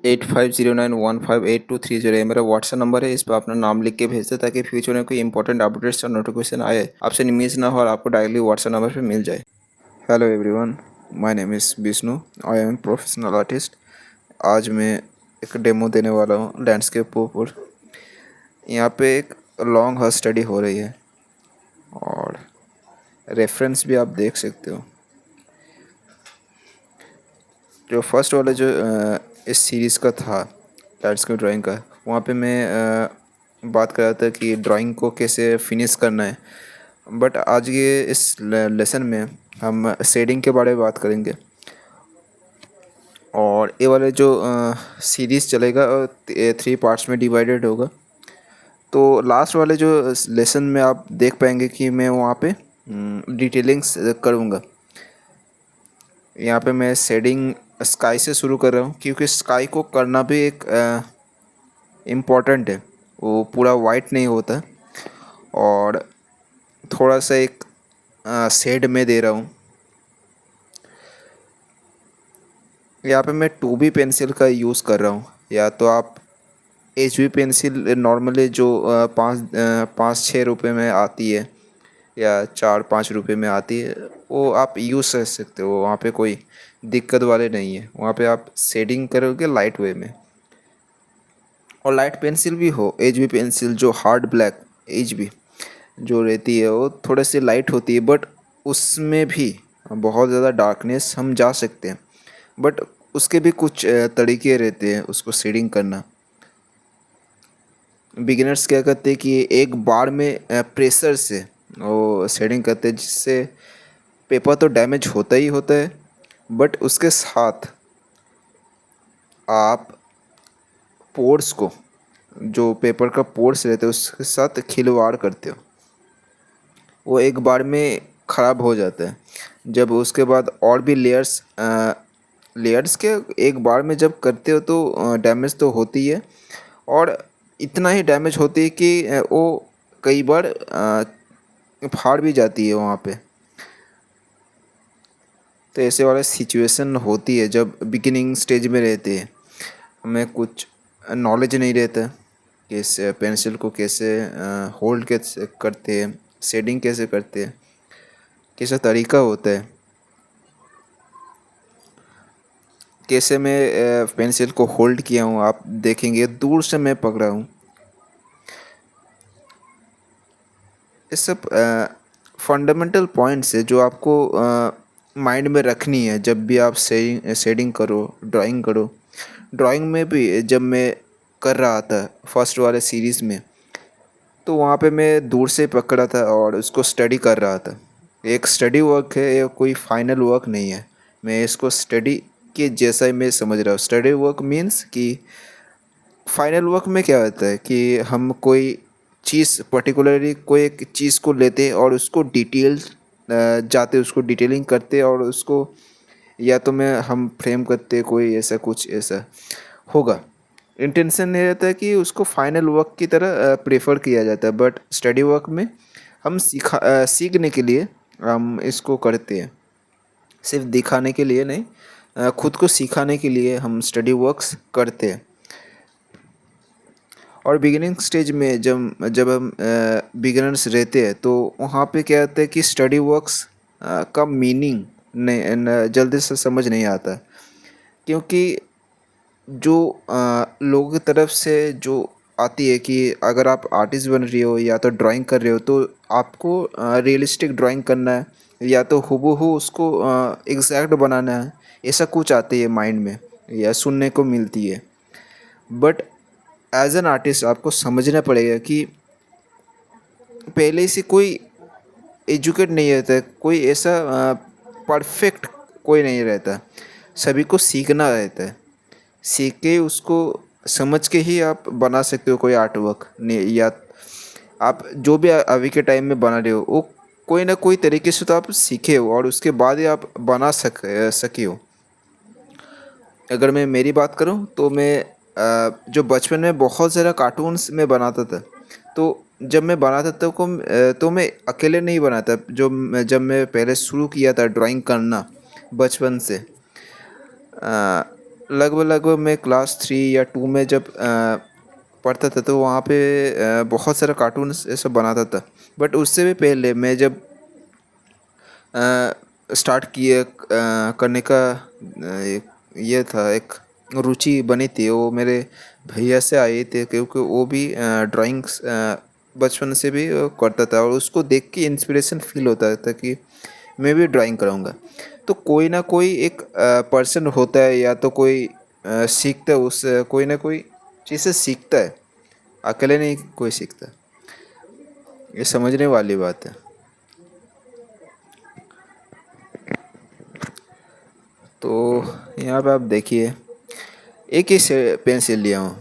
8509158230 है मेरा WhatsApp number है। इस पर अपना नाम लिख के भेज दे ताकि फ्यूचर में कोई इंपॉर्टेंट अपडेट्स और नोटिफिकेशन आए आपसे मिस ना हो और आपको डायरेक्टली व्हाट्सएप नंबर पे मिल जाए। Hello everyone, my name is Vishnu. I am professional artist. आज मैं एक डेमो देने वाला हूँ लैंडस्केप के ऊपर। यहाँ पे एक लॉन्ग हॉर्स स्टडी हो रही है और रेफरेंस भी आप देख सकते हो। जो फर्स्ट वाला जो इस सीरीज़ का था लैंडस्केप ड्राइंग का, वहाँ पे मैं बात कर रहा था कि ड्राइंग को कैसे फिनिश करना है। बट आज ये इस लेसन में हम शेडिंग के बारे में बात करेंगे और ये वाले जो सीरीज़ चलेगा 3 पार्ट्स में डिवाइडेड होगा। तो लास्ट वाले जो लेसन में आप देख पाएंगे कि मैं वहाँ पे डिटेलिंग्स करूँगा। यहाँ पे मैं शेडिंग स्काई से शुरू कर रहा हूँ क्योंकि स्काई को करना भी एक इम्पॉर्टेंट है। वो पूरा वाइट नहीं होता और थोड़ा सा एक शेड में दे रहा हूँ। यहाँ पे मैं 2B पेंसिल का यूज़ कर रहा हूँ, या तो आप HB पेंसिल नॉर्मली जो 5-6 रुपये में आती है या 4-5 रुपये में आती है, वो आप यूज़ कर सकते हो। वहाँ पे कोई दिक्कत वाले नहीं है। वहाँ पे आप शेडिंग करोगे लाइट वे में। और लाइट पेंसिल भी हो, HB पेंसिल जो हार्ड ब्लैक HB जो रहती है वो थोड़ी सी लाइट होती है, बट उसमें भी बहुत ज़्यादा डार्कनेस हम जा सकते हैं। बट उसके भी कुछ तरीके रहते हैं उसको शेडिंग करना। बिगिनर्स क्या करते हैं कि एक बार में प्रेशर से वो शेडिंग करते हैं, जिससे पेपर तो डैमेज होता ही होता है, बट उसके साथ आप पोर्स को, जो पेपर का पोर्स रहते हैं उसके साथ खिलवाड़ करते हो, वो एक बार में ख़राब हो जाता है। जब उसके बाद और भी लेयर्स के एक बार में जब करते हो तो डैमेज तो होती है, और इतना ही डैमेज होती है कि वो कई बार फाड़ भी जाती है वहाँ पे। तो ऐसे वाला सिचुएशन होती है जब बिगिनिंग स्टेज में रहते हैं, हमें कुछ नॉलेज नहीं रहता कि इस पेंसिल को कैसे होल्ड कैसे करते हैं, शेडिंग कैसे करते हैं, कैसा तरीका होता है, कैसे मैं पेंसिल को होल्ड किया हूँ। आप देखेंगे दूर से मैं पकड़ा हूँ। ये सब फंडामेंटल पॉइंट्स है जो आपको माइंड में रखनी है जब भी आप शेडिंग करो, ड्राइंग करो। ड्राइंग में भी जब मैं कर रहा था फर्स्ट वाले सीरीज़ में, तो वहाँ पे मैं दूर से पकड़ा था और उसको स्टडी कर रहा था। एक स्टडी वर्क है, ये कोई फाइनल वर्क नहीं है। मैं इसको स्टडी के जैसा ही मैं समझ रहा हूँ। स्टडी वर्क मीन्स कि फाइनल वर्क में क्या होता है कि हम कोई चीज़ पर्टिकुलरली कोई एक चीज़ को लेते हैं और उसको जाते उसको डिटेलिंग करते और उसको या तो मैं हम फ्रेम करते, कोई ऐसा कुछ ऐसा होगा। इंटेंशन ये रहता है कि उसको फाइनल वर्क की तरह प्रेफर किया जाता है, बट स्टडी वर्क में हम सीखने के लिए हम इसको करते हैं। सिर्फ दिखाने के लिए नहीं, खुद को सिखाने के लिए हम स्टडी वर्क्स करते हैं। और बिगिनिंग स्टेज में जब जब हम बिगिनर्स रहते हैं तो वहाँ पे क्या होता है कि स्टडी वर्क्स का मीनिंग जल्दी से समझ नहीं आता, क्योंकि जो लोगों की तरफ से जो आती है कि अगर आप आर्टिस्ट बन रही हो या तो ड्राइंग कर रहे हो तो आपको रियलिस्टिक ड्राइंग करना है या तो हूबहू उसको एग्जैक्ट बनाना है। ऐसा कुछ आती है माइंड में या सुनने को मिलती है। बट एज एन आर्टिस्ट आपको समझना पड़ेगा कि पहले से कोई एजुकेट नहीं रहता है, कोई ऐसा परफेक्ट कोई नहीं रहता। सभी को सीखना रहता है। सीख के उसको समझ के ही आप बना सकते हो कोई आर्ट वर्क। नहीं, या आप जो भी अभी के टाइम में बना रहे हो वो कोई ना कोई तरीके से तो आप सीखे हो और उसके बाद ही आप बना सके हो। अगर मैं मेरी बात करूं तो मैं जो बचपन में बहुत ज़्यादा कार्टून्स में बनाता था, तो जब मैं बनाता था तो मैं अकेले नहीं बनाता। जब मैं पहले शुरू किया था ड्राइंग करना बचपन से, लगभग मैं क्लास 3 या 2 में जब पढ़ता था तो वहाँ पे बहुत सारा कार्टून्स ये सब बनाता था। बट उससे भी पहले मैं जब स्टार्ट किए करने का एक ये था, एक रुचि बनी थी, वो मेरे भैया से आई थी, क्योंकि वो भी ड्राइंग्स बचपन से भी करता था और उसको देख के इंस्पिरेशन फील होता था कि मैं भी ड्राइंग करूँगा। तो कोई ना कोई एक पर्सन होता है या तो कोई सीखता है, उस कोई ना कोई चीज़ से सीखता है, अकेले नहीं कोई सीखता। ये समझने वाली बात है। तो यहाँ पे आप देखिए, एक ही से पेंसिल लिया हूँ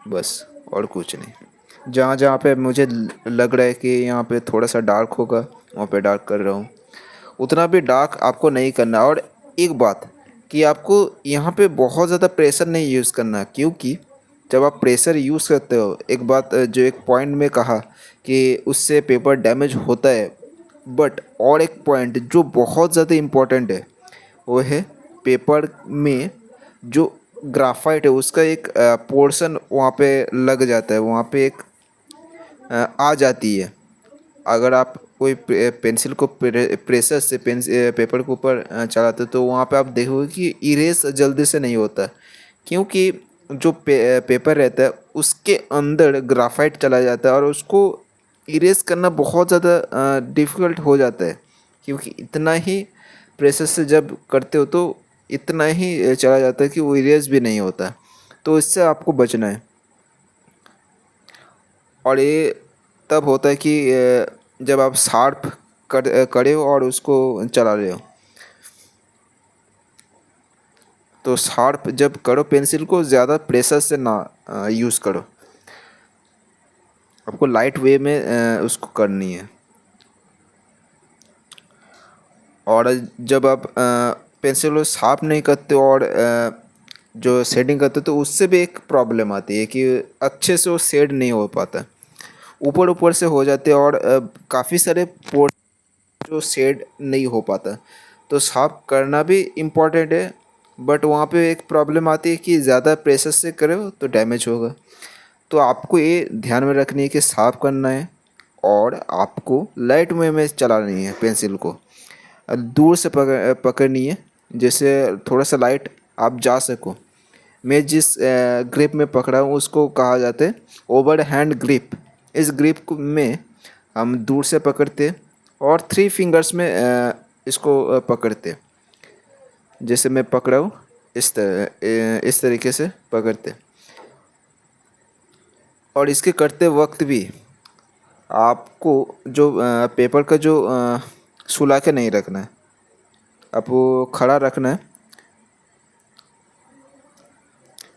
बस, और कुछ नहीं। जहाँ जहाँ पे मुझे लग रहा है कि यहाँ पे थोड़ा सा डार्क होगा, वहाँ पे डार्क कर रहा हूँ। उतना भी डार्क आपको नहीं करना। और एक बात कि आपको यहाँ पे बहुत ज़्यादा प्रेशर नहीं यूज़ करना, क्योंकि जब आप प्रेशर यूज़ करते हो, एक बात जो एक पॉइंट में कहा कि उससे पेपर डैमेज होता है, बट और एक पॉइंट जो बहुत ज़्यादा इम्पोर्टेंट है, वो है पेपर में जो ग्राफाइट है उसका एक पोर्शन वहाँ पे लग जाता है, वहाँ पे एक आ जाती है। अगर आप कोई पेंसिल को प्रेशर से पेपर के ऊपर चलाते हो तो वहाँ पे आप देखोगे कि इरेज जल्दी से नहीं होता, क्योंकि जो पेपर रहता है उसके अंदर ग्राफाइट चला जाता है और उसको इरेज करना बहुत ज़्यादा डिफ़िकल्ट हो जाता है, क्योंकि इतना ही प्रेशर से जब करते हो तो इतना ही चला जाता है कि वो इरेज भी नहीं होता। तो इससे आपको बचना है। और ये तब होता है कि जब आप शार्प करे हो और उसको चला रहे हो। तो शार्प जब करो पेंसिल को, ज़्यादा प्रेशर से ना यूज़ करो, आपको लाइट वे में उसको करनी है। और जब आप पेंसिल को शार्प नहीं करते हो और जो शेडिंग करते हो तो उससे भी एक प्रॉब्लम आती है कि अच्छे से वो शेड नहीं हो पाता, ऊपर ऊपर से हो जाते हैं और काफ़ी सारे पोर्ट जो शेड नहीं हो पाता। तो साफ करना भी इम्पॉर्टेंट है, बट वहाँ पे एक प्रॉब्लम आती है कि ज़्यादा प्रेशर से करो तो डैमेज होगा। तो आपको ये ध्यान में रखनी है कि साफ करना है और आपको लाइट वे में चलानी है पेंसिल को, दूर से पकड़नी है, जैसे थोड़ा सा लाइट आप जा सको। मैं जिस ग्रिप में पकड़ा हूँ उसको कहा जाता है ओवर हैंड ग्रिप। इस ग्रिप में हम दूर से पकड़ते और 3 फिंगर्स में इसको पकड़ते, जैसे मैं पकड़ा हूँ इस तरीके से पकड़ते। और इसके करते वक्त भी आपको जो पेपर का जो सुला के नहीं रखना है, आपको खड़ा रखना है।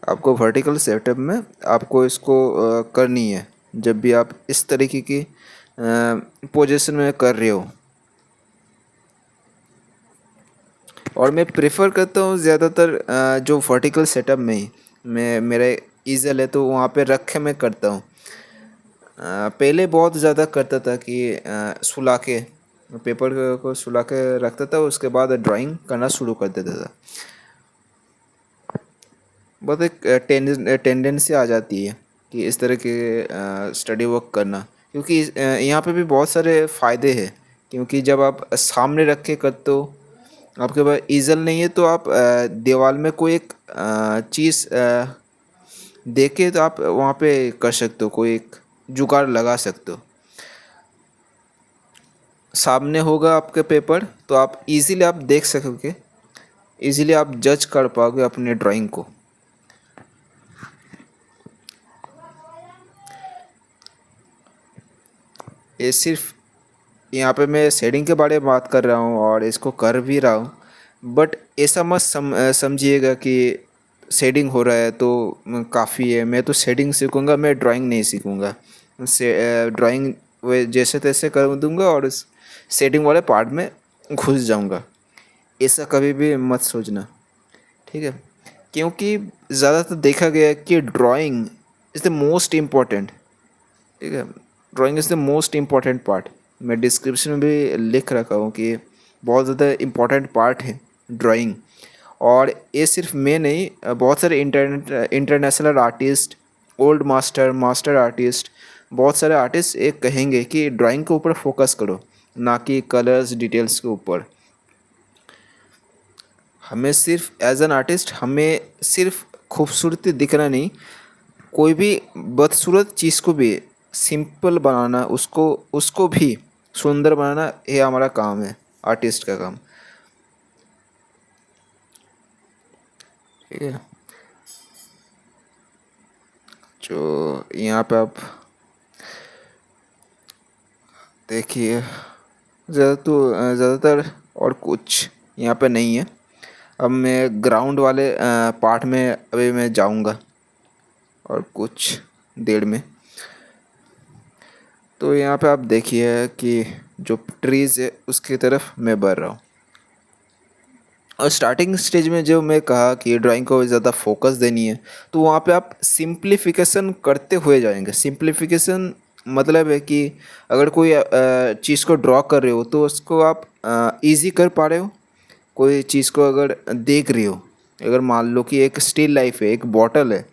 आपको वर्टिकल सेटअप में आपको इसको करनी है जब भी आप इस तरीके की पोजीशन में कर रहे हो। और मैं प्रेफर करता हूँ ज़्यादातर जो वर्टिकल सेटअप में ही मैं मेरा ईज़ल है तो वहाँ पे रख के मैं करता हूँ। पहले बहुत ज़्यादा करता था कि सुला के पेपर को सुला के रखता था, उसके बाद ड्राइंग करना शुरू कर देता था। बहुत एक टेंडेंसी आ जाती है कि इस तरह के स्टडी वर्क करना, क्योंकि यहाँ पे भी बहुत सारे फ़ायदे हैं। क्योंकि जब आप सामने रख के करते हो, आपके पास ईज़ल नहीं है तो आप दीवार में कोई एक चीज़ देख के तो आप वहाँ पे कर सकते हो, कोई एक जुगाड़ लगा सकते हो। सामने होगा आपके पेपर तो आप इजीली आप देख सकोगे, इजीली आप जज कर पाओगे अपने ड्राइंग को। ये सिर्फ यहाँ पे मैं शेडिंग के बारे में बात कर रहा हूँ और इसको कर भी रहा हूँ, बट ऐसा मत समझिएगा कि शेडिंग हो रहा है तो काफ़ी है, मैं तो शेडिंग सीखूँगा, मैं ड्राइंग नहीं सीखूँगा। से ड्राइंग वे जैसे तैसे कर दूँगा और उस शेडिंग वाले पार्ट में घुस जाऊँगा, ऐसा कभी भी मत सोचना, ठीक है? क्योंकि ज़्यादातर देखा गया है कि drawing is the most important, ठीक है? Drawing is the most important part. मैं डिस्क्रिप्शन में भी लिख रखा हूँ कि बहुत ज़्यादा इम्पॉर्टेंट पार्ट है ड्राइंग। और ये सिर्फ मैं नहीं, बहुत सारे international artist, old master, master artist, बहुत सारे आर्टिस्ट एक कहेंगे कि ड्राइंग के ऊपर फोकस करो, ना कि कलर्स डिटेल्स के ऊपर। हमें सिर्फ एज एन आर्टिस्ट हमें सिर्फ खूबसूरती दिखना नहीं, कोई भी बदसूरत चीज़ को भी सिंपल बनाना, उसको उसको भी सुंदर बनाना, ये हमारा काम है, आर्टिस्ट का काम। ठीक है। जो यहाँ पे आप देखिए, ज़्यादातर और कुछ यहाँ पे नहीं है। अब मैं ग्राउंड वाले पार्ट में अभी मैं जाऊँगा और कुछ देर में। तो यहाँ पे आप देखिए कि जो ट्रीज़ है उसकी तरफ मैं बढ़ रहा हूँ। और स्टार्टिंग स्टेज में जो मैं कहा कि ड्राइंग को ज़्यादा फोकस देनी है, तो वहाँ पे आप सिंप्लीफिकेशन करते हुए जाएंगे। सिंप्लीफिकेशन मतलब है कि अगर कोई चीज़ को ड्रॉ कर रहे हो तो उसको आप इजी कर पा रहे हो। कोई चीज़ को अगर देख रहे हो, अगर मान लो कि एक स्टिल लाइफ है, एक बॉटल है,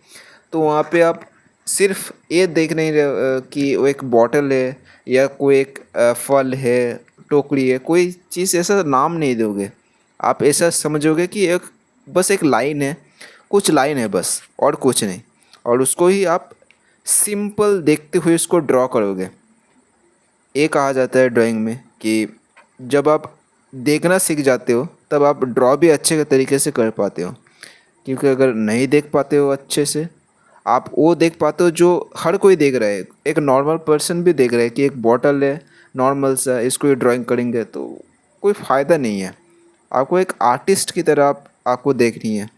तो वहाँ पे आप सिर्फ ये देख नहीं रहे कि वो एक बॉटल है या कोई एक फल है, टोकरी है, कोई चीज़ ऐसा नाम नहीं दोगे। आप ऐसा समझोगे कि एक बस एक लाइन है, कुछ लाइन है बस, और कुछ नहीं। और उसको ही आप सिंपल देखते हुए उसको ड्रॉ करोगे। ये कहा जाता है ड्राइंग में कि जब आप देखना सीख जाते हो तब आप ड्रॉ भी अच्छे तरीके से कर पाते हो। क्योंकि अगर नहीं देख पाते हो अच्छे से, आप वो देख पाते हो जो हर कोई देख रहा है, एक नॉर्मल पर्सन भी देख रहा है कि एक बॉटल है नॉर्मल सा, इसको ये ड्राइंग करेंगे तो कोई फ़ायदा नहीं है। आपको एक आर्टिस्ट की तरह आपको देखनी है।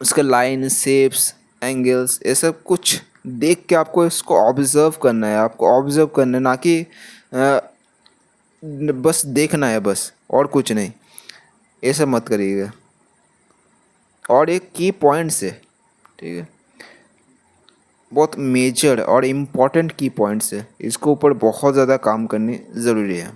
उसका लाइन, शेप्स, एंगल्स, ये सब कुछ देख के आपको इसको ऑब्ज़र्व करना है। आपको ऑब्ज़र्व करना है, ना कि बस देखना है बस, और कुछ नहीं। ऐसा मत करिएगा। और एक की पॉइंट्स है, ठीक है, बहुत मेजर और इम्पॉर्टेंट की पॉइंट्स है, इसके ऊपर बहुत ज़्यादा काम करनी ज़रूरी है।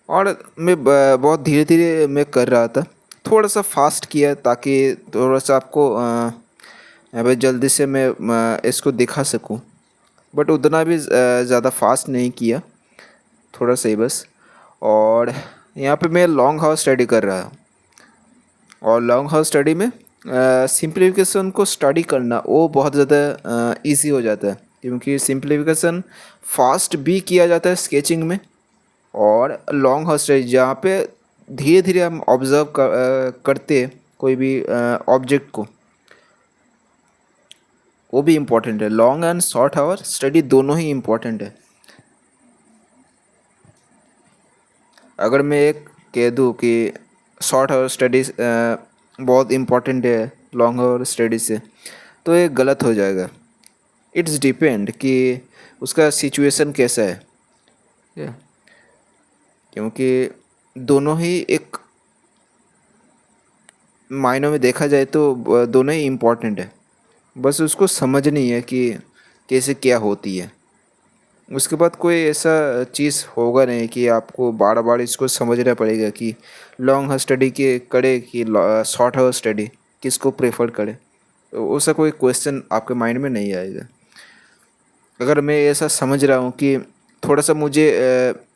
और मैं बहुत धीरे धीरे मैं कर रहा था, थोड़ा सा फास्ट किया ताकि थोड़ा सा आपको यहाँ पे जल्दी से मैं इसको दिखा सकूँ। बट उतना भी ज़्यादा फास्ट नहीं किया, थोड़ा सा ही बस। और यहाँ पे मैं लॉन्ग हाउस स्टडी कर रहा हूँ। और लॉन्ग हाउस स्टडी में सिंप्लीफिकेशन को स्टडी करना वो बहुत ज़्यादा इजी हो जाता है, क्योंकि सिंप्लीफिकेशन फास्ट भी किया जाता है स्केचिंग में। और लॉन्ग हाउस स्टडी जहाँ पे धीरे धीरे हम ऑब्ज़र्व करते हैं कोई भी ऑब्जेक्ट को, वो भी इम्पोर्टेंट है। Long and short our study दोनों ही इम्पोर्टेंट है। अगर मैं एक कह दूँ कि शॉर्ट आवर स्टडीज़ बहुत इम्पोर्टेंट है लॉन्ग आवर स्टडी से, तो ये गलत हो जाएगा। इट्स डिपेंड कि उसका सिचुएशन कैसा है। Yeah. क्योंकि दोनों ही एक मायनों में देखा जाए तो दोनों ही इम्पोर्टेंट है। बस उसको समझनी है कि कैसे क्या होती है। उसके बाद कोई ऐसा चीज़ होगा नहीं कि आपको बार बार इसको समझना पड़ेगा कि लॉन्ग स्टडी के करे कि शॉर्ट हाउस स्टडी, किसको प्रेफर करे। तो ऐसा कोई क्वेश्चन आपके माइंड में नहीं आएगा। अगर मैं ऐसा समझ रहा हूँ कि थोड़ा सा मुझे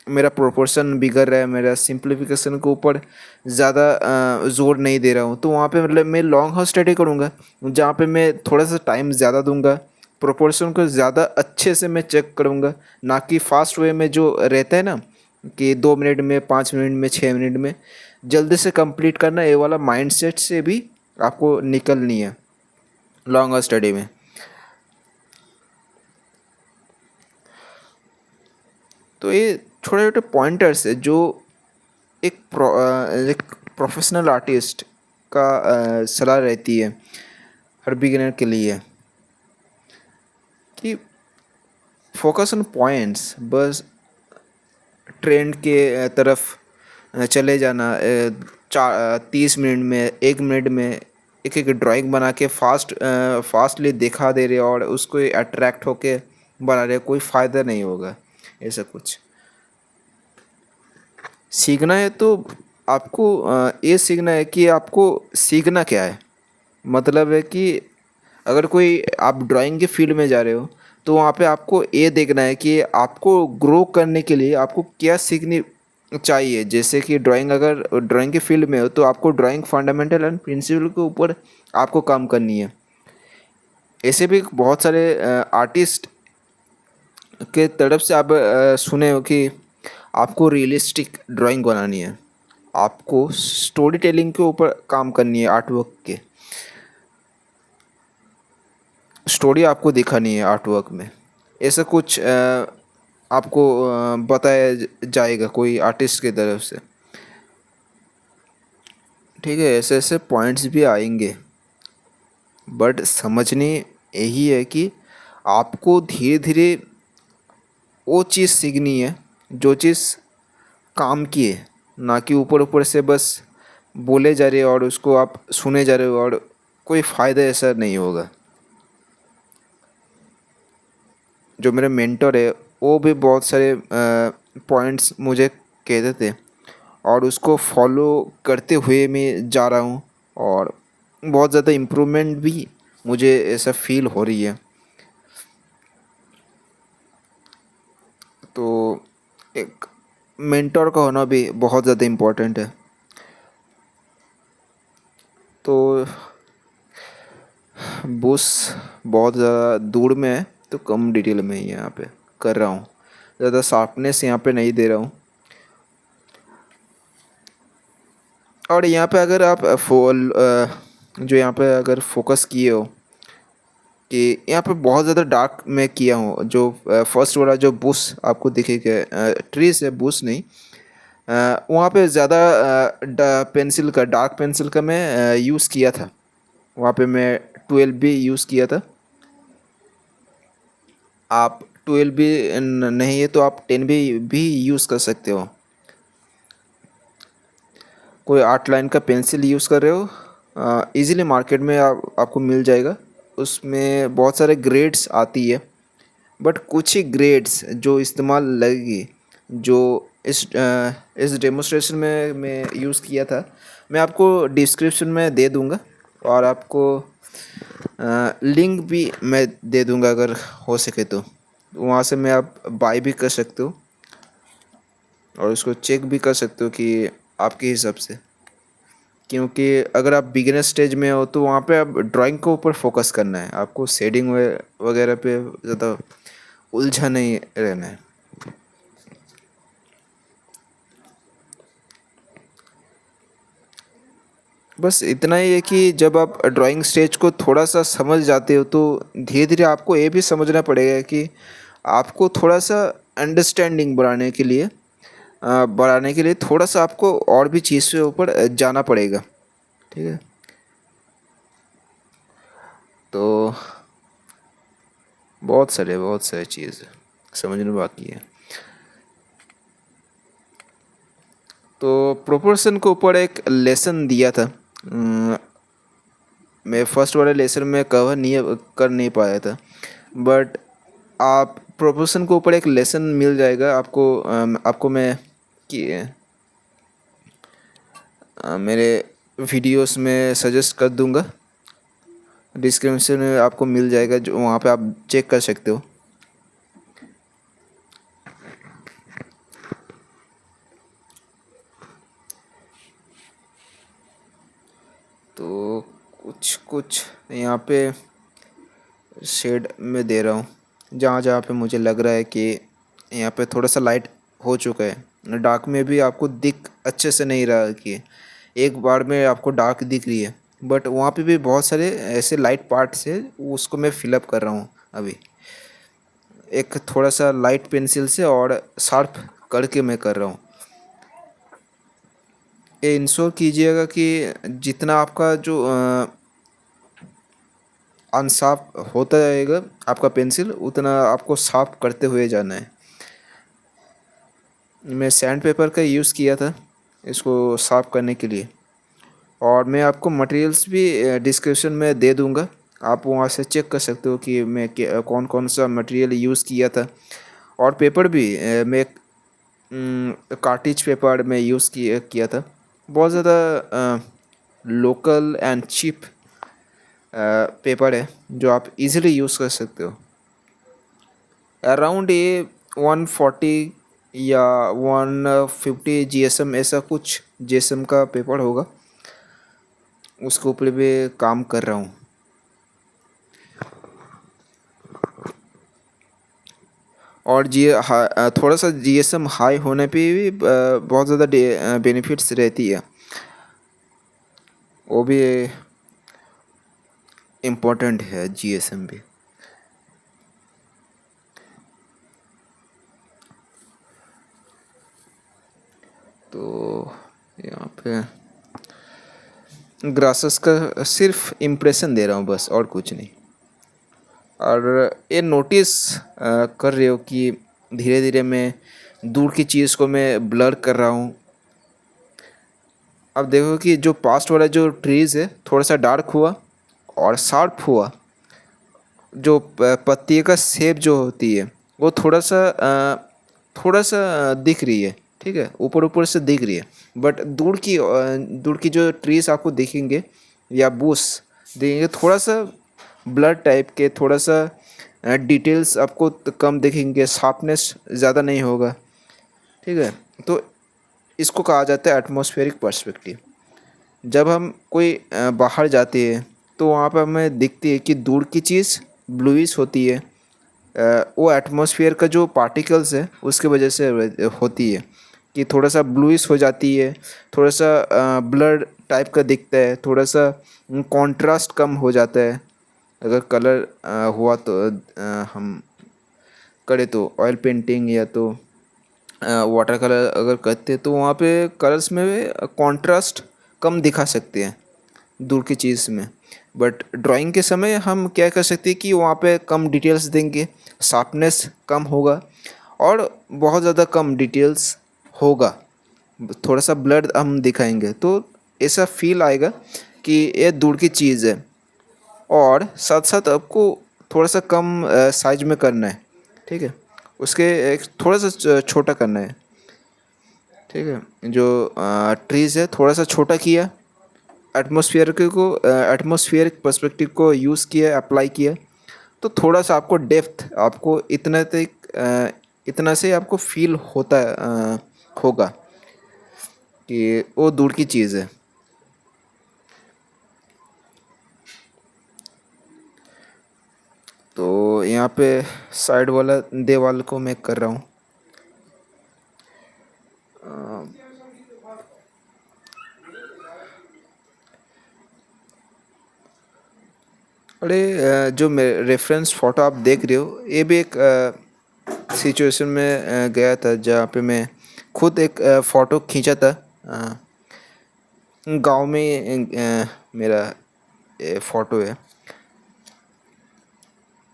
मेरा प्रोपोर्शन बिगड़ रहा है, मेरा सिंप्लीफिकेशन के ऊपर ज़्यादा जोर नहीं दे रहा हूँ, तो वहाँ पे मतलब मैं लॉन्ग हाउस स्टडी करूँगा, जहाँ पे मैं थोड़ा सा टाइम ज़्यादा दूंगा, प्रोपोर्शन को ज़्यादा अच्छे से मैं चेक करूँगा। ना कि फास्ट वे में जो रहता है ना कि 2 मिनट में, 5 मिनट में, 6 मिनट में जल्दी से कंप्लीट करना, ये वाला माइंडसेट से भी आपको निकलनी है लॉन्ग हाउस स्टडी में। तो ये छोटे छोटे पॉइंटर्स है जो एक प्रोफेशनल आर्टिस्ट का सलाह रहती है हर बिगिनर के लिए कि फोकस ऑन पॉइंट्स, बस ट्रेंड के तरफ चले जाना। 30 मिनट में, 1 मिनट में एक एक ड्राइंग बना के फास्टली दिखा दे रहे और उसको अट्रैक्ट होके बना रहे, कोई फ़ायदा नहीं होगा ऐसा कुछ। सीखना है तो आपको ये सीखना है कि आपको सीखना क्या है। मतलब है कि अगर कोई आप ड्राइंग के फील्ड में जा रहे हो तो वहाँ पे आपको ये देखना है कि आपको ग्रो करने के लिए आपको क्या सीखनी चाहिए। जैसे कि ड्राइंग, अगर ड्राइंग के फील्ड में हो तो आपको ड्राइंग फंडामेंटल एंड प्रिंसिपल के ऊपर आपको काम करनी है। ऐसे भी बहुत सारे आर्टिस्ट के तरफ से आप सुने हो कि आपको रियलिस्टिक ड्राइंग बनानी है, आपको स्टोरी टेलिंग के ऊपर काम करनी है, आर्ट वर्क के स्टोरी आपको दिखानी है आर्ट वर्क में। ऐसा कुछ आपको बताया जाएगा कोई आर्टिस्ट की तरफ से। ठीक है, ऐसे ऐसे पॉइंट्स भी आएंगे, बट समझने यही है कि आपको धीरे धीरे वो चीज़ सीखनी है जो चीज़ काम की है, ना कि ऊपर ऊपर से बस बोले जा रहे हो और उसको आप सुने जा रहे हो और कोई फ़ायदा ऐसा नहीं होगा। जो मेरे मेंटर है वो भी बहुत सारे पॉइंट्स मुझे कहते थे और उसको फॉलो करते हुए मैं जा रहा हूँ, और बहुत ज़्यादा इम्प्रूवमेंट भी मुझे ऐसा फील हो रही है। तो एक मेंटर का होना भी बहुत ज़्यादा इम्पोर्टेंट है। तो बुश बहुत ज़्यादा दूर में है तो कम डिटेल में ही यहाँ पे कर रहा हूँ, ज़्यादा शार्पनेस यहाँ पे नहीं दे रहा हूँ। और यहाँ पे अगर आप जो यहाँ पे अगर फोकस किए हो कि यहाँ पे बहुत ज़्यादा डार्क में किया हूँ, जो फर्स्ट वाला जो बुश आपको दिखेगा, ट्री से बुश नहीं, वहाँ पे ज़्यादा पेंसिल का, डार्क पेंसिल का मैं यूज़ किया था। वहाँ पे मैं 12 भी यूज़ किया था। आप 12 भी नहीं है तो आप 10 भी यूज़ कर सकते हो। कोई 8 लाइन का पेंसिल यूज़ कर रहे हो, इजीली मार्केट में आपको मिल जाएगा। उसमें बहुत सारे ग्रेड्स आती है, बट कुछ ही ग्रेड्स जो इस्तेमाल लगेगी, जो इस डेमोस्ट्रेशन में मैं यूज़ किया था, मैं आपको डिस्क्रिप्शन में दे दूँगा और आपको लिंक भी मैं दे दूँगा अगर हो सके तो वहाँ से मैं आप बाय भी कर सकते हो और उसको चेक भी कर सकते हो कि आपके हिसाब से। क्योंकि अगर आप बिगिनर स्टेज में हो तो वहाँ पे आप ड्राइंग के ऊपर फोकस करना है, आपको शेडिंग वगैरह पे ज़्यादा उलझा नहीं रहना है। बस इतना ही है कि जब आप ड्राइंग स्टेज को थोड़ा सा समझ जाते हो तो धीरे धीरे आपको ये भी समझना पड़ेगा कि आपको थोड़ा सा अंडरस्टैंडिंग बढ़ाने के लिए थोड़ा सा आपको और भी चीज़ के ऊपर जाना पड़ेगा। ठीक है, तो बहुत सारे चीज़ समझने बाकी है। तो प्रोपोर्शन के ऊपर एक लेसन दिया था, मैं फर्स्ट वाले लेसन में कवर नहीं कर नहीं पाया था, बट आप प्रोपोर्शन के ऊपर एक लेसन मिल जाएगा आपको। आपको मैं कि मेरे वीडियोस में सजेस्ट कर दूंगा, डिस्क्रिप्शन में आपको मिल जाएगा, जो वहाँ पे आप चेक कर सकते हो। तो कुछ कुछ यहाँ पे शेड में दे रहा हूँ, जहाँ जहाँ पे मुझे लग रहा है कि यहाँ पे थोड़ा सा लाइट हो चुका है। डार्क में भी आपको दिख अच्छे से नहीं रहा कि एक बार में आपको डार्क दिख रही है, बट वहाँ पे भी बहुत सारे ऐसे लाइट पार्ट्स है, उसको मैं फिलअप कर रहा हूँ अभी एक थोड़ा सा लाइट पेंसिल से और शार्प करके मैं कर रहा हूँ। ये इंश्योर कीजिएगा कि जितना आपका जो अनसाफ होता जाएगा आपका पेंसिल, उतना आपको साफ करते हुए जाना है। मैं सैंड पेपर का यूज़ किया था इसको साफ करने के लिए, और मैं आपको मटेरियल्स भी डिस्क्रिप्शन में दे दूंगा, आप वहाँ से चेक कर सकते हो कि मैं कौन कौन सा मटेरियल यूज़ किया था। और पेपर भी मैं कार्टेज पेपर में यूज़ किया था। बहुत ज़्यादा लोकल एंड चीप पेपर है जो आप इजीली यूज़ कर सकते हो। अराउंड ये 140 या 150 जीएसएम ऐसा कुछ जीएसएम का पेपर होगा, उसके ऊपर भी काम कर रहा हूँ। और थोड़ा सा जीएसएम हाई होने पे भी बहुत ज़्यादा बेनिफिट्स रहती है, वो भी इम्पोर्टेंट है जीएसएम भी। तो यहाँ पे ग्रासेस का सिर्फ इम्प्रेशन दे रहा हूँ बस, और कुछ नहीं। और ये नोटिस कर रहे हो कि धीरे धीरे मैं दूर की चीज़ को मैं ब्लर कर रहा हूँ। अब देखो कि जो पास्ट वाला जो ट्रीज़ है थोड़ा सा डार्क हुआ और शार्प हुआ, जो पत्ती का शेप जो होती है वो थोड़ा सा दिख रही है, ठीक है, ऊपर ऊपर से दिख रही है। बट दूर की जो ट्रीज आपको दिखेंगे या बुश दिखेंगे, थोड़ा सा ब्लड टाइप के, थोड़ा सा डिटेल्स आपको कम दिखेंगे, शार्पनेस ज़्यादा नहीं होगा, ठीक है। तो इसको कहा जाता है एटमॉस्फेरिक पर्सपेक्टिव। जब हम कोई बाहर जाते हैं तो वहाँ पर हमें दिखती है कि दूर की चीज़ ब्लूइश होती है। वो एटमॉस्फेयर का जो पार्टिकल्स है उसके वजह से होती है कि थोड़ा सा ब्लूइश हो जाती है, थोड़ा सा ब्लड टाइप का दिखता है, थोड़ा सा कंट्रास्ट कम हो जाता है। अगर कलर हुआ तो हम करें तो ऑयल पेंटिंग या तो वाटर कलर अगर करते तो वहाँ पे कलर्स में कंट्रास्ट कम दिखा सकते हैं दूर की चीज़ में। बट ड्राइंग के समय हम क्या कर सकते हैं कि वहाँ पे कम डिटेल्स देंगे, शार्पनेस कम होगा और बहुत ज़्यादा कम डिटेल्स होगा, थोड़ा सा ब्लड हम दिखाएंगे तो ऐसा फील आएगा कि ये दूर की चीज़ है। और साथ साथ आपको थोड़ा सा कम साइज में करना है, ठीक है, उसके एक थोड़ा सा छोटा करना है, ठीक है। जो ट्रीज़ है थोड़ा सा छोटा किया, एटमॉस्फेरिक पर्सपेक्टिव को यूज़ किया, अप्लाई किया, तो थोड़ा सा आपको डेप्थ, आपको इतना से आपको फील होगा कि वो दूर की चीज़ है। तो यहाँ पे साइड वाला दीवार को मैं कर रहा हूँ। अरे जो रेफरेंस फ़ोटो आप देख रहे हो ये भी एक सिचुएशन में गया था जहाँ पे मैं खुद एक फ़ोटो खींचा था। गांव में मेरा फ़ोटो है।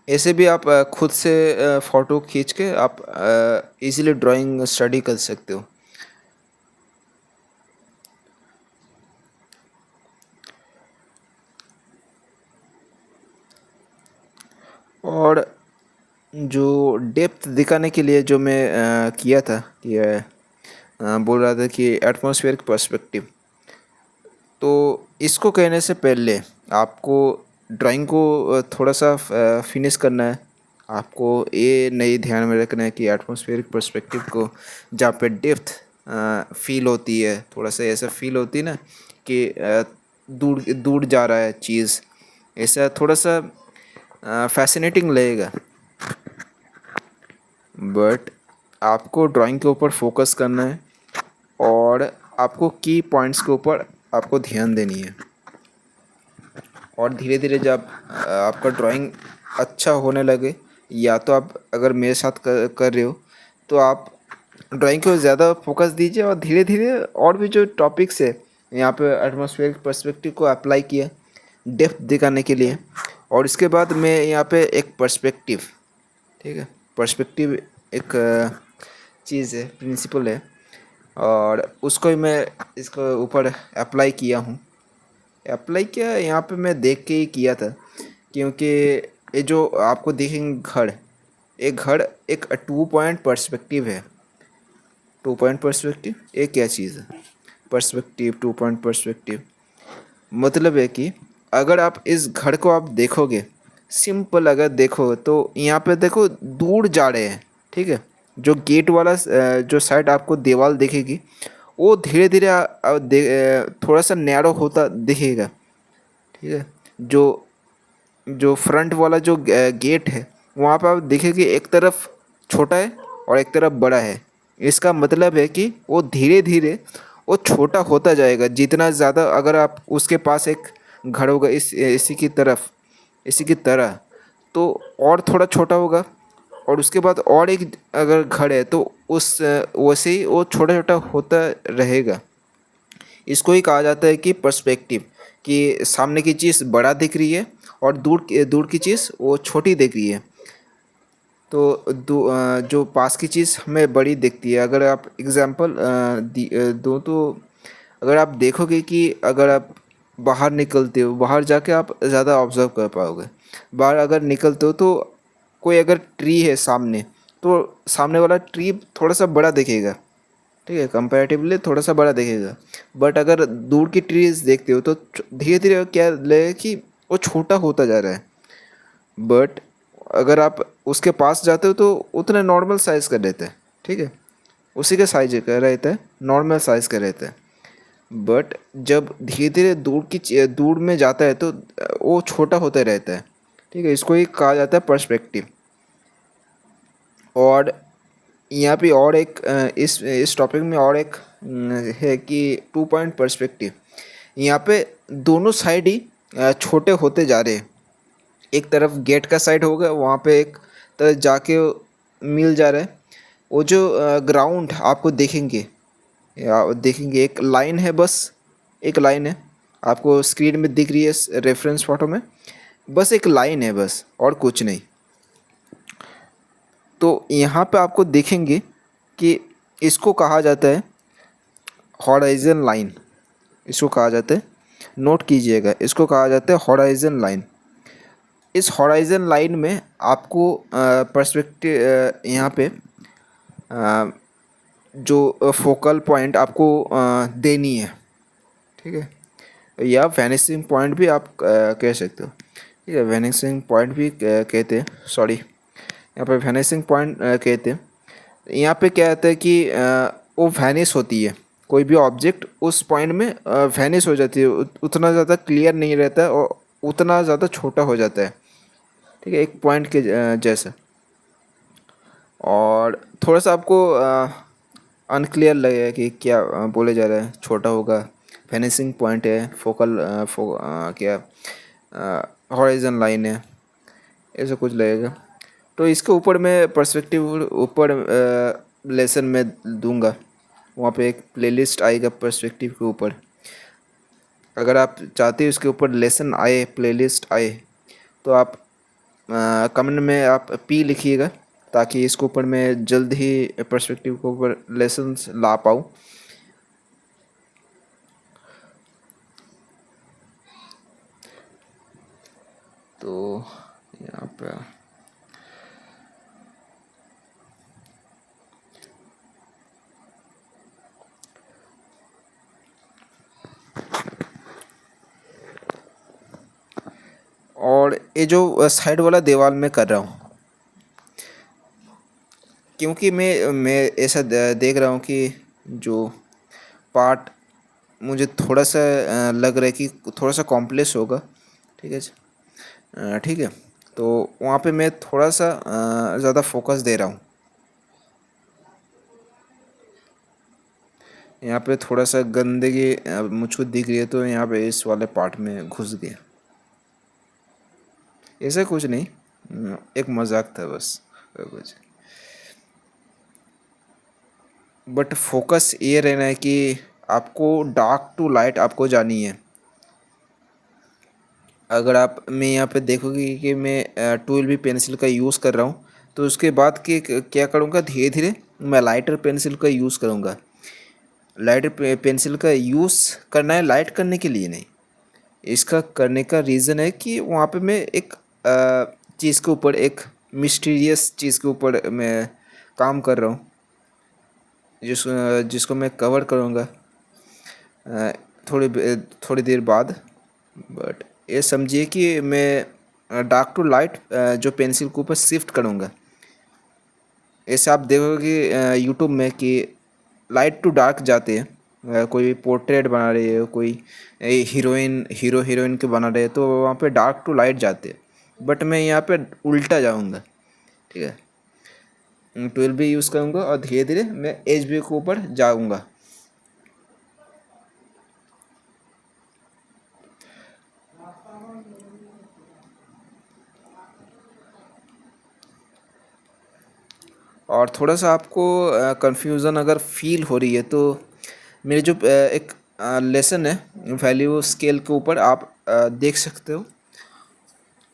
ऐसे भी आप खुद से फ़ोटो खींच के आप इजीली ड्राइंग स्टडी कर सकते हो। और जो डेप्थ दिखाने के लिए जो मैं किया था कि बोल रहा था कि एटमॉस्फेरिक पर्सपेक्टिव, तो इसको कहने से पहले आपको ड्राइंग को थोड़ा सा फिनिश करना है। आपको ये नहीं ध्यान में रखना है कि एटमॉस्फेरिक पर्सपेक्टिव को जहाँ पे डेप्थ फील होती है, थोड़ा सा ऐसा फील होती है ना कि दूर दूर जा रहा है चीज़, ऐसा थोड़ा सा फैसिनेटिंग लगेगा। बट आपको ड्राइंग के ऊपर फोकस करना है और आपको की पॉइंट्स के ऊपर आपको ध्यान देनी है। और धीरे धीरे जब आपका ड्राइंग अच्छा होने लगे, या तो आप अगर मेरे साथ कर रहे हो तो आप ड्राइंग को ज़्यादा फोकस दीजिए और धीरे धीरे और भी जो टॉपिक्स है यहाँ पे एटमॉस्फेरिक पर्सपेक्टिव को अप्लाई किया डेप्थ दिखाने के लिए। और इसके बाद मैं यहाँ पे एक पर्सपेक्टिव, ठीक है, पर्सपेक्टिव एक चीज़ है, प्रिंसिपल है, और उसको ही मैं इसको ऊपर अप्लाई किया हूँ। अप्लाई किया यहाँ पे मैं देख के ही किया था, क्योंकि ये जो आपको देखेंगे घर, एक 2 पॉइंट पर्सपेक्टिव है। टू पॉइंट पर्सपेक्टिव ये क्या चीज़ है? पर्सपेक्टिव, टू पॉइंट पर्सपेक्टिव मतलब है कि अगर आप इस घर को आप देखोगे, सिंपल अगर देखो तो यहाँ पे देखो दूर जा रहे हैं, ठीक है। जो गेट वाला जो साइड आपको दीवार दिखेगी वो धीरे धीरे थोड़ा सा नैरो होता दिखेगा, ठीक है। जो जो फ्रंट वाला जो गेट है वहाँ पर आप देखेंगे एक तरफ छोटा है और एक तरफ बड़ा है। इसका मतलब है कि वो धीरे धीरे वो छोटा होता जाएगा जितना ज़्यादा अगर आप उसके पास एक घर होगा इसी की तरह तो और थोड़ा छोटा होगा और उसके बाद और एक अगर घर है तो उस वैसे ही वो छोटा छोटा होता रहेगा। इसको ही कहा जाता है कि पर्सपेक्टिव, कि सामने की चीज़ बड़ा दिख रही है और दूर की चीज़ वो छोटी दिख रही है। तो जो पास की चीज़ हमें बड़ी दिखती है। अगर आप एग्जांपल दो तो अगर आप देखोगे कि अगर आप बाहर निकलते हो, बाहर जाके आप ज़्यादा ऑब्जर्व कर पाओगे। बाहर अगर निकलते हो तो कोई अगर ट्री है सामने, तो सामने वाला ट्री थोड़ा सा बड़ा दिखेगा, ठीक है, कंपैरेटिवली थोड़ा सा बड़ा दिखेगा। बट अगर दूर की ट्रीज देखते हो तो धीरे धीरे क्या लगेगा कि वो छोटा होता जा रहा है। बट अगर आप उसके पास जाते हो तो उतना नॉर्मल साइज़ का रहता है, ठीक है, उसी के साइज का रहता है, नॉर्मल साइज़ का रहता है। बट जब धीरे धीरे दूर में जाता है तो वो छोटा होता रहता है, ठीक है। इसको ही कहा जाता है पर्सपेक्टिव। और यहाँ पे और एक इस टॉपिक में और एक है कि टू पॉइंट पर्सपेक्टिव। यहाँ पे दोनों साइड ही छोटे होते जा रहे हैं। एक तरफ गेट का साइड होगा, वहाँ पे एक तरफ जाके मिल जा रहा है। वो जो ग्राउंड आपको देखेंगे, या देखेंगे एक लाइन है, बस एक लाइन है आपको स्क्रीन में दिख रही है रेफरेंस फोटो में, बस एक लाइन है बस और कुछ नहीं। तो यहाँ पे आपको देखेंगे कि इसको कहा जाता है हॉराइजन लाइन, इसको कहा जाता है, नोट कीजिएगा, इसको कहा जाता है हॉराइजन लाइन। इस हॉराइजन लाइन में आपको पर्सपेक्टिव यहाँ पे जो फोकल पॉइंट आपको देनी है, ठीक है, या वैनिशिंग पॉइंट भी आप कह सकते हो, ठीक है। वैनिशिंग पॉइंट भी कहते हैं, सॉरी, यहाँ पे वैनिशिंग पॉइंट कहते हैं। यहाँ पे क्या होता है कि वो वैनिश होती है, कोई भी ऑब्जेक्ट उस पॉइंट में वैनिश हो जाती है, उतना ज़्यादा क्लियर नहीं रहता है और उतना ज़्यादा छोटा हो जाता है, ठीक है, एक पॉइंट के जैसा। और थोड़ा सा आपको अनक्लियर लगेगा कि क्या बोले जा रहा है, छोटा होगा, वैनिशिंग पॉइंट है, क्या हॉराइजन लाइन है, ऐसा कुछ लगेगा। तो इसके ऊपर मैं पर्सपेक्टिव ऊपर लेसन में दूंगा, वहाँ पे एक प्लेलिस्ट आएगा पर्सपेक्टिव के ऊपर। अगर आप चाहते हो इसके ऊपर लेसन आए, प्लेलिस्ट आए, तो आप कमेंट में आप पी लिखिएगा, ताकि इसके ऊपर मैं जल्द ही पर्सपेक्टिव के ऊपर लेसन्स ला पाऊँ। तो यहाँ पे और ये जो साइड वाला दीवार में कर रहा हूँ, क्योंकि मैं ऐसा देख रहा हूँ कि जो पार्ट मुझे थोड़ा सा लग रहा है कि थोड़ा सा कॉम्प्लेक्स होगा, ठीक है ठीक है। तो वहाँ पे मैं थोड़ा सा ज़्यादा फोकस दे रहा हूँ। यहाँ पे थोड़ा सा गंदगी मुझको दिख रही है, तो यहाँ पे इस वाले पार्ट में घुस गया। ऐसा कुछ नहीं, एक मजाक था बस, कुछ। बट फोकस ये रहना है कि आपको डार्क टू लाइट आपको जानी है। अगर आप मैं यहाँ पे देखोगे कि मैं 12B पेंसिल का यूज़ कर रहा हूँ, तो उसके बाद के क्या करूँगा, धीरे धीरे मैं लाइटर पेंसिल का यूज़ करूँगा। लाइटर पेंसिल का यूज़ करना है लाइट करने के लिए नहीं, इसका करने का रीज़न है कि वहाँ पे मैं एक चीज़ के ऊपर, एक मिस्टीरियस चीज़ के ऊपर मैं काम कर रहा हूँ। जिसको मैं कवर करूँगा थोड़ी देर बाद। बट ये समझिए कि मैं डार्क टू लाइट जो पेंसिल के ऊपर शिफ्ट करूँगा। ऐसे आप देखोगे यूट्यूब में कि लाइट टू डार्क जाते हैं। कोई पोर्ट्रेट बना रही है, कोई हीरोइन के बना रहे हैं, तो वहाँ पे डार्क टू लाइट जाते हैं। बट मैं यहाँ पे उल्टा जाऊँगा, ठीक है। 12 भी यूज़ करूँगा और धीरे धीरे मैं एच बी के ऊपर जाऊँगा। और थोड़ा सा आपको कंफ्यूजन अगर फील हो रही है तो मेरे जो एक लेसन है वैल्यू स्केल के ऊपर आप देख सकते हो।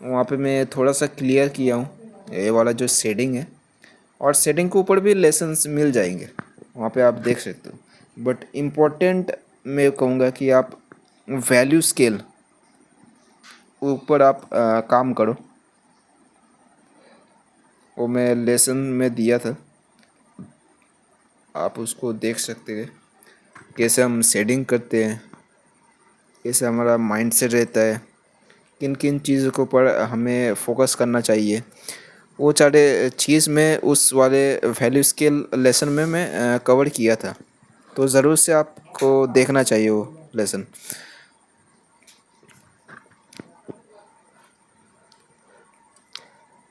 वहाँ पे मैं थोड़ा सा क्लियर किया हूँ ये वाला जो शेडिंग है, और शेडिंग के ऊपर भी लेसन्स मिल जाएंगे, वहाँ पे आप देख सकते हो। बट इम्पोर्टेंट मैं कहूँगा कि आप वैल्यू स्केल ऊपर आप काम करो। वो मैं लेसन में दिया था, आप उसको देख सकते हैं कैसे हम शेडिंग करते हैं, कैसे हमारा माइंड सेट रहता है, किन किन चीज़ों के ऊपर हमें फोकस करना चाहिए। वो सारे चीज़ में उस वाले वैल्यू स्केल लेसन में मैं कवर किया था, तो ज़रूर से आपको देखना चाहिए वो लेसन।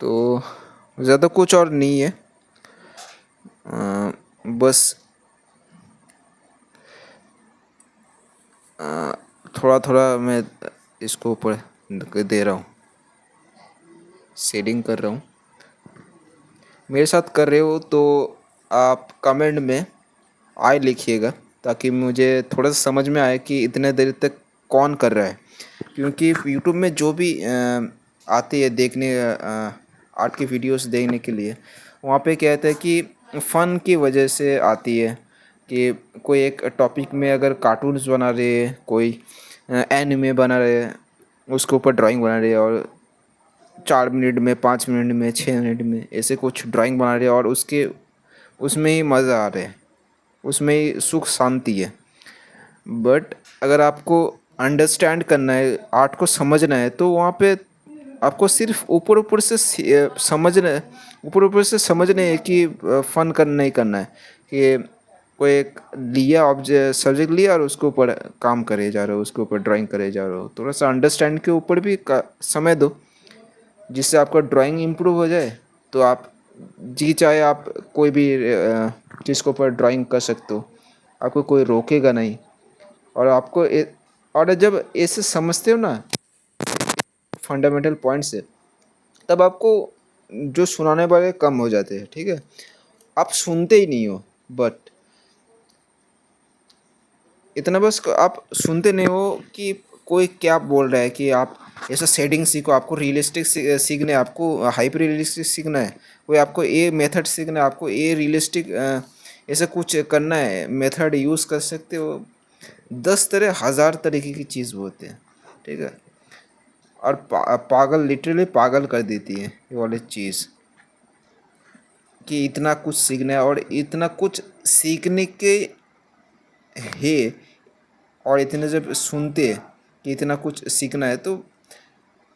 तो ज़्यादा कुछ और नहीं है, बस थोड़ा थोड़ा मैं इसको ऊपर दे रहा हूँ, शेडिंग कर रहा हूँ। मेरे साथ कर रहे हो तो आप कमेंट में आए लिखिएगा, ताकि मुझे थोड़ा सा समझ में आए कि इतने देर तक कौन कर रहा है। क्योंकि यूट्यूब में जो भी आती है देखने आर्ट की वीडियोस देखने के लिए, वहाँ पे क्या कहते हैं कि फ़न की वजह से आती है कि कोई एक टॉपिक में अगर कार्टून्स बना रहे हैं, कोई एनिमे बना रहे हैं, उसके ऊपर ड्राइंग बना रहे हैं, और 4 मिनट में, 5 मिनट में, 6 मिनट में ऐसे कुछ ड्राइंग बना रहे हैं, और उसमें ही मज़ा आ रहा है, उसमें ही सुख शांति है। बट अगर आपको अंडरस्टैंड करना है, आर्ट को समझना है, तो वहाँ पे आपको सिर्फ ऊपर ऊपर से समझने है कि फ़न करना नहीं करना है कि कोई एक लिया ऑब्जेक्ट सब्जेक्ट लिया और उसके ऊपर काम करे जा रहे हो, उसके ऊपर ड्राइंग करे जा रहे हो। थोड़ा सा अंडरस्टैंड के ऊपर भी समय दो, जिससे आपका ड्राइंग इम्प्रूव हो जाए। तो आप जी चाहे आप कोई भी चीज़ के ऊपर ड्राइंग कर सकते हो, आपको कोई रोकेगा नहीं। और और जब ऐसे समझते हो ना फंडामेंटल पॉइंट से, तब आपको जो सुनाने वाले कम हो जाते हैं, ठीक है। आप सुनते ही नहीं हो, बट इतना बस आप सुनते नहीं हो कि कोई क्या बोल रहा है, कि आप ऐसा सेटिंग सीखो, आपको रियलिस्टिक सीखना है, आपको हाइपर रियलिस्टिक सीखना है, कोई आपको ये मेथड सीखना है, आपको ये रियलिस्टिक ऐसा कुछ करना है, मेथड यूज़ कर सकते हो। 10 तरह 1000 तरीके की चीज़ बोलते हैं, ठीक है। और पागल, लिटरली पागल कर देती है ये वाली चीज़, कि इतना कुछ सीखना है और इतना कुछ सीखने के है। और इतने जब सुनते हैं कि इतना कुछ सीखना है, तो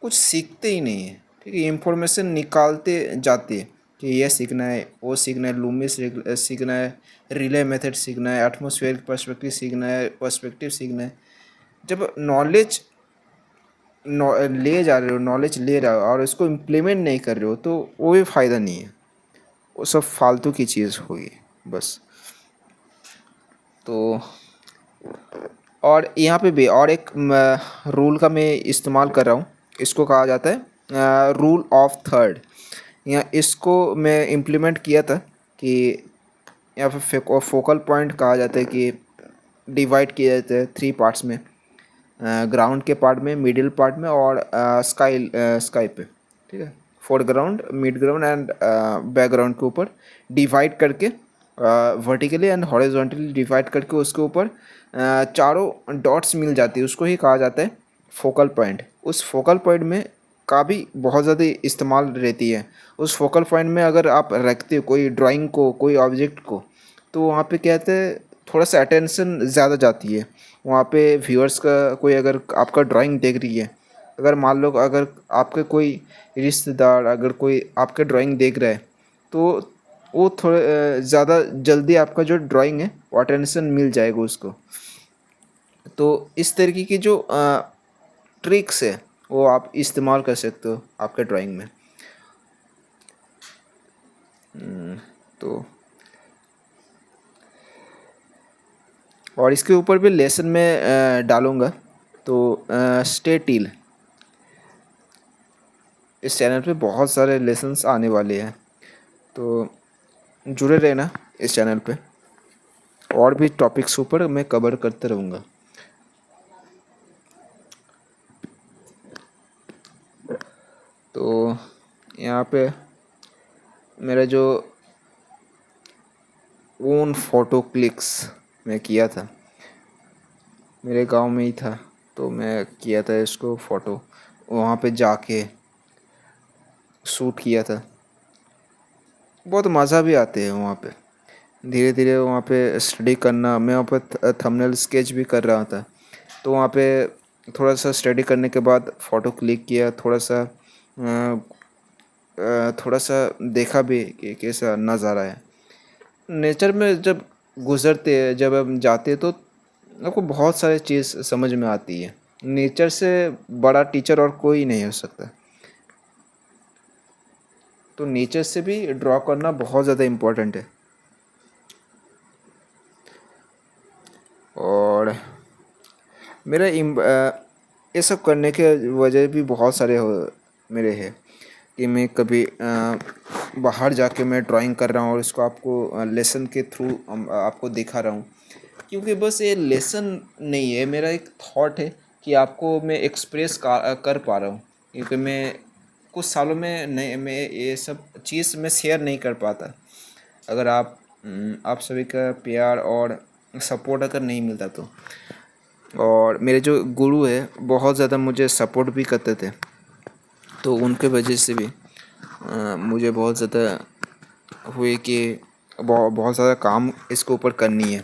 कुछ सीखते ही नहीं है, ठीक है। इंफॉर्मेशन निकालते जाते हैं कि ये सीखना है, वो सीखना है, लूमिस सीखना है, रिले मेथड सीखना है, एटमॉस्फेरिक पर्सपेक्टिव सीखना है, पर्सपेक्टिव सीखना है। जब नॉलेज ले जा रहे हो, नॉलेज ले रहे हो और उसको इम्प्लीमेंट नहीं कर रहे हो, तो वो भी फ़ायदा नहीं है, वो सब फालतू की चीज़ होगी बस। तो और यहाँ पे भी और एक रूल का मैं इस्तेमाल कर रहा हूँ, इसको कहा जाता है रूल ऑफ थर्ड। या इसको मैं इम्प्लीमेंट किया था कि यहाँ पे फोकल पॉइंट कहा जाता है कि डिवाइड किया जाता है 3 पार्ट्स में, ग्राउंड के पार्ट में, मिडिल पार्ट में, और स्काई पे, ठीक है। Foreground, mid ground and background के ऊपर डिवाइड करके, वर्टिकली एंड हॉरिजॉन्टली डिवाइड करके, उसके ऊपर चारों डॉट्स मिल जाती है, उसको ही कहा जाता है फोकल पॉइंट। उस फोकल पॉइंट में का भी बहुत ज़्यादा इस्तेमाल रहती है। उस फोकल पॉइंट में अगर आप रखते हो कोई ड्राइंग को, कोई ऑब्जेक्ट को, तो वहाँ पे क्या कहते हैं, थोड़ा सा अटेंशन ज़्यादा जाती है वहाँ पे। व्यूअर्स का कोई अगर आपका ड्राइंग देख रही है, अगर मान लो अगर आपके कोई रिश्तेदार अगर कोई आपके ड्राइंग देख रहा है, तो वो थोड़े ज़्यादा जल्दी आपका जो ड्राइंग है वो अटेंशन मिल जाएगा उसको। तो इस तरीके की जो ट्रिक्स है वो आप इस्तेमाल कर सकते हो आपके ड्राइंग में। तो और इसके ऊपर भी लेसन में डालूँगा। तो स्टे टिल, इस चैनल पे बहुत सारे लेसन्स आने वाले हैं, तो जुड़े रहना इस चैनल पे। और भी टॉपिक्स ऊपर मैं कवर करते रहूँगा। तो यहाँ पे मेरा जो ओन फ़ोटो क्लिक्स मैं किया था, मेरे गांव में ही था, तो मैं किया था इसको फ़ोटो, वहाँ पे जाके शूट किया था। बहुत मज़ा भी आते हैं वहाँ पे। धीरे धीरे वहाँ पे स्टडी करना, मैं वहाँ पे थंबनेल स्केच भी कर रहा था, तो वहाँ पे थोड़ा सा स्टडी करने के बाद फ़ोटो क्लिक किया, थोड़ा सा देखा भी कि कैसा नज़ारा है। नेचर में जब गुज़रते हैं, जब हम जाते हैं, तो आपको बहुत सारी चीज़ समझ में आती है। नेचर से बड़ा टीचर और कोई नहीं हो सकता। तो नेचर से भी ड्रॉ करना बहुत ज़्यादा इम्पोर्टेंट है। और मेरा ये सब करने के वजह भी बहुत सारे मेरे हैं कि मैं कभी बाहर जाके मैं ड्राइंग कर रहा हूँ और इसको आपको लेसन के थ्रू आपको दिखा रहा हूँ। क्योंकि बस ये लेसन नहीं है, मेरा एक थॉट है कि आपको मैं एक्सप्रेस कर पा रहा हूँ। क्योंकि मैं कुछ सालों में नहीं, मैं ये सब चीज़ मैं शेयर नहीं कर पाता अगर आप सभी का प्यार और सपोर्ट अगर नहीं मिलता तो। और मेरे जो गुरु है बहुत ज़्यादा मुझे सपोर्ट भी करते थे, तो उनके वजह से भी मुझे बहुत ज़्यादा हुए कि बहुत ज़्यादा काम इसके ऊपर करनी है।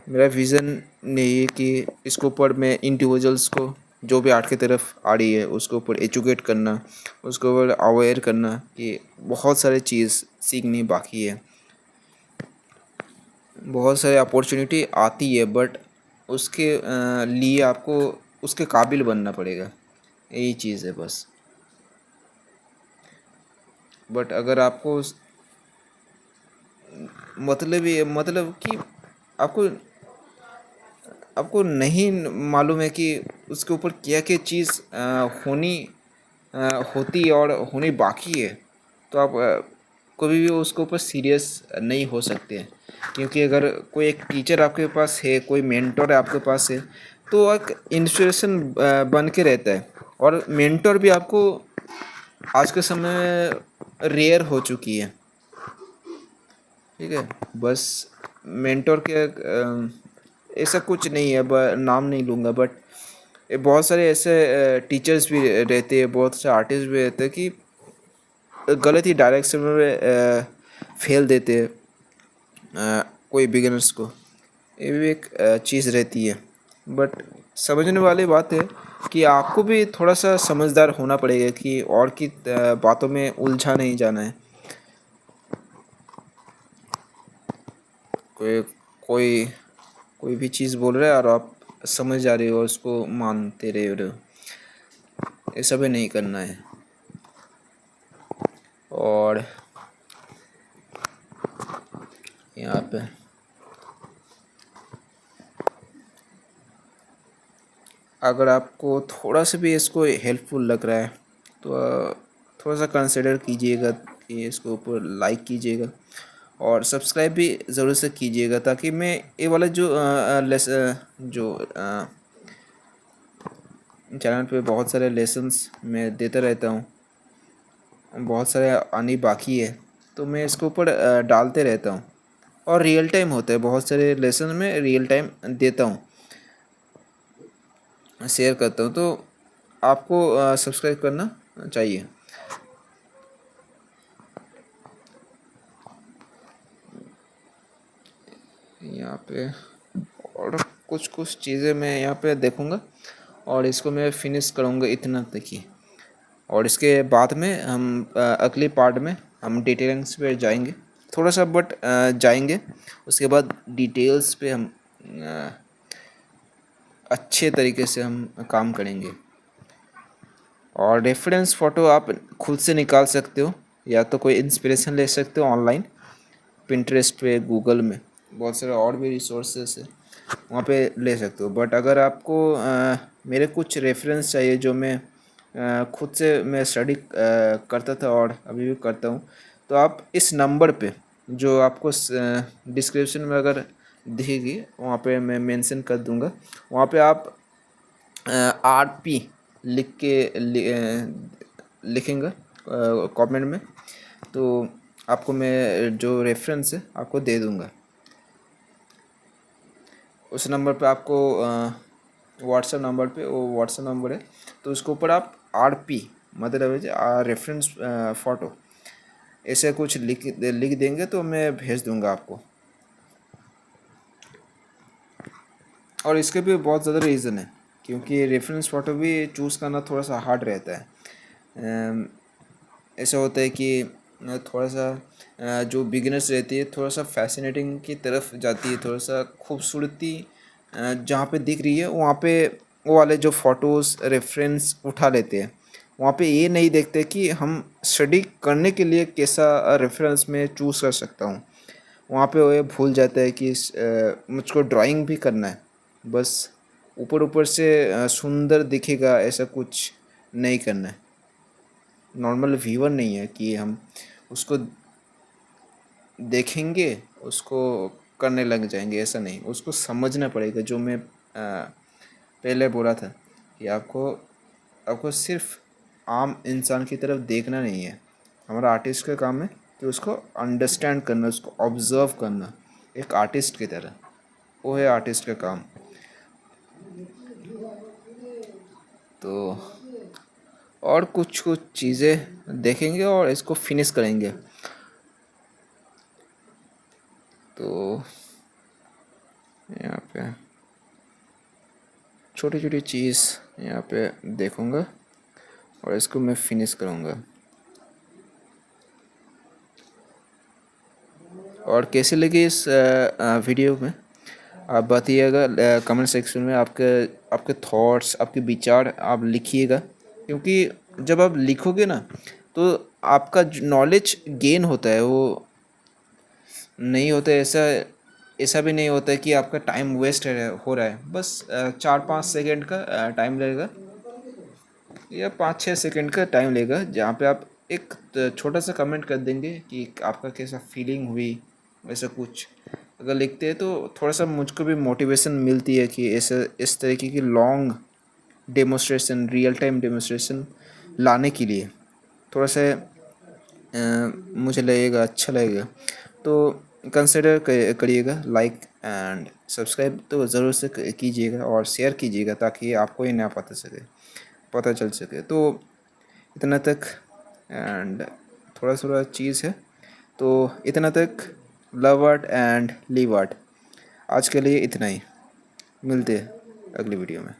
मेरा विज़न यही है कि इसके ऊपर मैं इंडिविजुअल्स को, जो भी आर्ट की तरफ आ रही है, उसके ऊपर एजुकेट करना, उसके ऊपर अवेयर करना कि बहुत सारी चीज़ सीखनी बाकी है। बहुत सारी अपॉर्चुनिटी आती है, बट उसके लिए आपको उसके काबिल बनना पड़ेगा, यही चीज़ है बस। बट अगर आपको मतलब कि आपको आपको नहीं मालूम है कि उसके ऊपर क्या क्या चीज़ होती और होनी बाकी है, तो आप कभी भी उसके ऊपर सीरियस नहीं हो सकते हैं। क्योंकि अगर कोई एक टीचर आपके पास है, कोई मेंटर आपके पास है, तो एक इंस्पिरेशन बन के रहता है। और मेंटर भी आपको आज के समय में रेयर हो चुकी है, ठीक है। बस मेंटर के ऐसा कुछ नहीं है, नाम नहीं लूँगा, बट बहुत सारे ऐसे टीचर्स भी रहते हैं, बहुत से आर्टिस्ट भी रहते हैं कि गलत ही डायरेक्शन में फेल देते हैं कोई बिगिनर्स को। ये भी एक चीज़ रहती है। बट समझने वाली बात है कि आपको भी थोड़ा सा समझदार होना पड़ेगा कि और की बातों में उलझा नहीं जाना है। कोई कोई कोई भी चीज़ बोल रहा है और आप समझ जा रहे हो, उसको मानते रह रहे हो, ऐसा भी नहीं करना है। और यहाँ पे अगर आपको थोड़ा सा भी इसको हेल्पफुल लग रहा है, तो थोड़ा सा कंसिडर कीजिएगा कि इसको ऊपर लाइक कीजिएगा और सब्सक्राइब भी ज़रूर से कीजिएगा, ताकि मैं ये वाला जो चैनल पे बहुत सारे लेसन्स मैं देता रहता हूँ, बहुत सारे आने बाकी है, तो मैं इसके ऊपर डालते रहता हूँ। और रियल टाइम होता है, बहुत सारे लेसन में रियल टाइम देता हूँ, शेयर करता हूँ। तो आपको सब्सक्राइब करना चाहिए। पे और कुछ कुछ चीज़ें मैं यहाँ पे देखूँगा और इसको मैं फिनिश करूँगा इतना तक ही। और इसके बाद में हम अगले पार्ट में हम डिटेल्स पे जाएंगे थोड़ा सा, बट जाएंगे। उसके बाद डिटेल्स पे हम अच्छे तरीके से हम काम करेंगे। और रेफरेंस फ़ोटो आप खुद से निकाल सकते हो या तो कोई इंस्पिरेशन ले सकते हो ऑनलाइन, पिंटरेस्ट पे, गूगल में बहुत सारे और भी रिसोर्सेस है, वहाँ पे ले सकते हो। बट अगर आपको मेरे कुछ रेफरेंस चाहिए जो मैं खुद से मैं स्टडी करता था और अभी भी करता हूँ, तो आप इस नंबर पे जो आपको डिस्क्रिप्शन में अगर दिखेगी वहाँ पे मैं मेंशन कर दूँगा, वहाँ पे आप RP लिख के लिखेंगे कमेंट में, तो आपको मैं जो रेफरेंस है आपको दे दूँगा। उस नंबर पे आपको व्हाट्सएप नंबर पे, वो व्हाट्सएप नंबर है तो उसके ऊपर आप RP मतलब रेफरेंस फ़ोटो ऐसे कुछ लिख देंगे तो मैं भेज दूँगा आपको। और इसके भी बहुत ज़्यादा रीज़न है, क्योंकि रेफरेंस फ़ोटो भी चूज़ करना थोड़ा सा हार्ड रहता है। ऐसा होता है कि थोड़ा सा जो बिगिनर्स रहती है थोड़ा सा फैसिनेटिंग की तरफ जाती है, थोड़ा सा खूबसूरती जहाँ पे दिख रही है वहाँ पे वो वाले जो फ़ोटोज़ रेफरेंस उठा लेते हैं। वहाँ पे ये नहीं देखते कि हम स्टडी करने के लिए कैसा रेफरेंस में चूज़ कर सकता हूँ। वहाँ पे वो ये भूल जाता है कि मुझको ड्राइंग भी करना है, बस ऊपर ऊपर से सुंदर दिखेगा ऐसा कुछ नहीं करना है। नॉर्मल व्यूअर नहीं है कि हम उसको देखेंगे उसको करने लग जाएंगे, ऐसा नहीं। उसको समझना पड़ेगा, जो मैं पहले बोला था कि आपको आपको सिर्फ आम इंसान की तरफ देखना नहीं है। हमारा आर्टिस्ट का काम है कि उसको अंडरस्टैंड करना, उसको ऑब्ज़र्व करना एक आर्टिस्ट की तरह, वो है आर्टिस्ट का काम। तो और कुछ कुछ चीज़ें देखेंगे और इसको फिनिश करेंगे। तो यहाँ पे छोटी छोटी चीज़ यहाँ पे देखूँगा और इसको मैं फिनिश करूँगा। और कैसे लगे इस वीडियो में आप बताइएगा कमेंट सेक्शन में। आपके आपके थॉट्स, आपके विचार आप लिखिएगा, क्योंकि जब आप लिखोगे ना तो आपका नॉलेज गेन होता है। वो नहीं होता है ऐसा, ऐसा भी नहीं होता है कि आपका टाइम वेस्ट हो रहा है। बस 4-5 सेकेंड का टाइम लगेगा या 5-6 सेकेंड का टाइम लेगा, जहाँ पे आप एक छोटा सा कमेंट कर देंगे कि आपका कैसा फीलिंग हुई, वैसा कुछ अगर लिखते हैं तो थोड़ा सा मुझको भी मोटिवेशन मिलती है कि ऐसे इस तरीके की long demonstration, real time demonstration लाने के लिए थोड़ा सा मुझे लगेगा, अच्छा लगेगा। तो कंसिडर करिएगा, लाइक एंड सब्सक्राइब तो ज़रूर से कीजिएगा और शेयर कीजिएगा ताकि आपको ही नया पता चल सके। तो इतना तक, एंड थोड़ा थोड़ा चीज़ है तो इतना तक। Love art and leave art, आज के लिए इतना ही। मिलते हैं अगली वीडियो में।